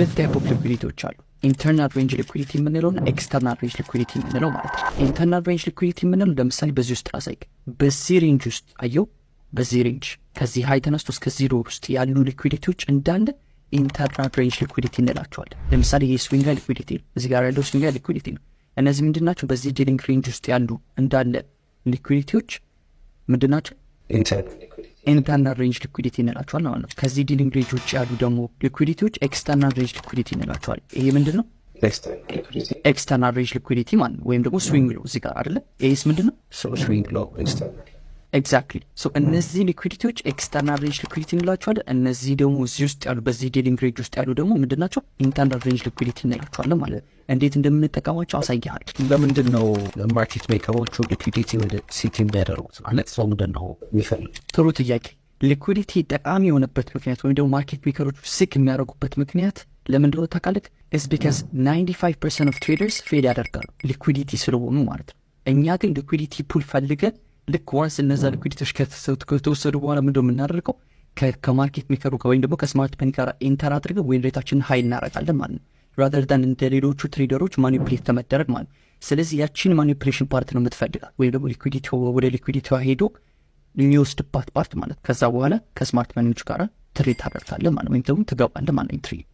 ሁለት ታይፕ ኦፍ ሊኩዊዲቲዎች አሉ። ኢንተርናል ሬንጅ ሊኩዊዲቲ የምንለውና ኤክስተርናል ሬንጅ ሊኩዊዲቲ የምንለው ማለት ነው። ኢንተርናል ሬንጅ ሊኩዊዲቲ የምንለው ለምሳሌ በዚህ ውስጥ ላሳይክ። በዚህ ሬንጅ ውስጥ አየው፣ በዚህ ሬንጅ ከዚህ ሀይ ተነስቶ እስከ ዚሮ ውስጥ ያሉ ሊኩዊዲቲዎች እንዳለ ኢንተርናል ሬንጅ ሊኩዊዲቲ እንላቸዋለን። ለምሳሌ ይህ ስዊንግ ሊኩዊዲቲ ነው፣ እዚህ ጋር ያለው ስዊንግ ሊኩዊዲቲ ነው። እነዚህ ምንድን ናቸው? በዚህ ዲሊንግ ሬንጅ ውስጥ ያሉ እንዳለ ሊኩዊዲቲዎች ምንድን ናቸው? ኢንተርናል ሬንጅ ሊኩዊዲቲ እንላቸዋል ማለት ነው። ከዚህ ዲሊንግ ሬንጅ ውጭ ያሉ ደግሞ ሊኩዊዲቲዎች ኤክስተርናል ሬንጅ ሊኩዊዲቲ እንላቸዋል። ይሄ ምንድን ነው? ኤክስተርናል ሬንጅ ሊኩዊዲቲ ማለት ነው፣ ወይም ደግሞ ስዊንግ ሎ እዚህ ጋር አይደለ? ይህስ ምንድን ነው? ስዊንግ ሎ ኤግዛክትሊ። እነዚህ ሊኩዊዲቲዎች ኤክስተርናል ሬንጅ ሊኩዊዲቲ እንላቸዋለን። እነዚህ ደግሞ እዚህ ውስጥ ያሉ በዚህ ዲሊንግ ሬንጅ ውስጥ ያሉ ደግሞ ምንድን ናቸው? ኢንተርናል ሬንጅ ሊኩዊዲቲ እንላቸዋለን ማለት ነው። እንዴት እንደምንጠቀማቸው አሳይሃል። ለምንድን ነው ማርኬት ሜከሮቹ ሊኩዊዲቲ ወደ ሲቲ የሚያደርጉት? ማለት ሰው ምንድን ነው የሚፈልግ? ጥሩ ጥያቄ። ሊኩዊዲቲ ጠቃሚ የሆነበት ምክንያት ወይም ደግሞ ማርኬት ሜከሮቹ ሲክ የሚያደርጉበት ምክንያት ለምንድን ነው ታውቃለህ? ኢትስ ቢካዝ 95% ኦፍ ትሬደርስ ፌል ያደርጋሉ ሊኩዊዲቲ ስለሆኑ ማለት ነው። እኛ ግን ሊኩዊዲቲ ፑል ፈልገን ልክ ዋንስ እነዛ ሊኩዊዲቲዎች ከተወሰዱ በኋላ ምንድነው የምናደርገው? ከማርኬት ሜከሩ ወይም ደግሞ ከስማርት ፔን ጋር ኢንተር አድርገን ወይም ሬታችንን ሀይ እናደርጋለን ማለት ነው። ራደር ዳን እንደ ሌሎቹ ትሬደሮች ማኒፕሌት ከመደረግ ማለት ነው። ስለዚህ ያቺን ማኒፕሌሽን ፓርት ነው የምትፈልጋት፣ ወይም ደግሞ ሊኩዊዲቲ ወደ ሊኩዊዲቲዋ ሄዶ የሚወስድባት ፓርት ማለት። ከዛ በኋላ ከስማርት ፔኖች ጋር ትሬድ ታደርጋለህ ማለት ወይም ደግሞ ትገባለህ ማለት ነው።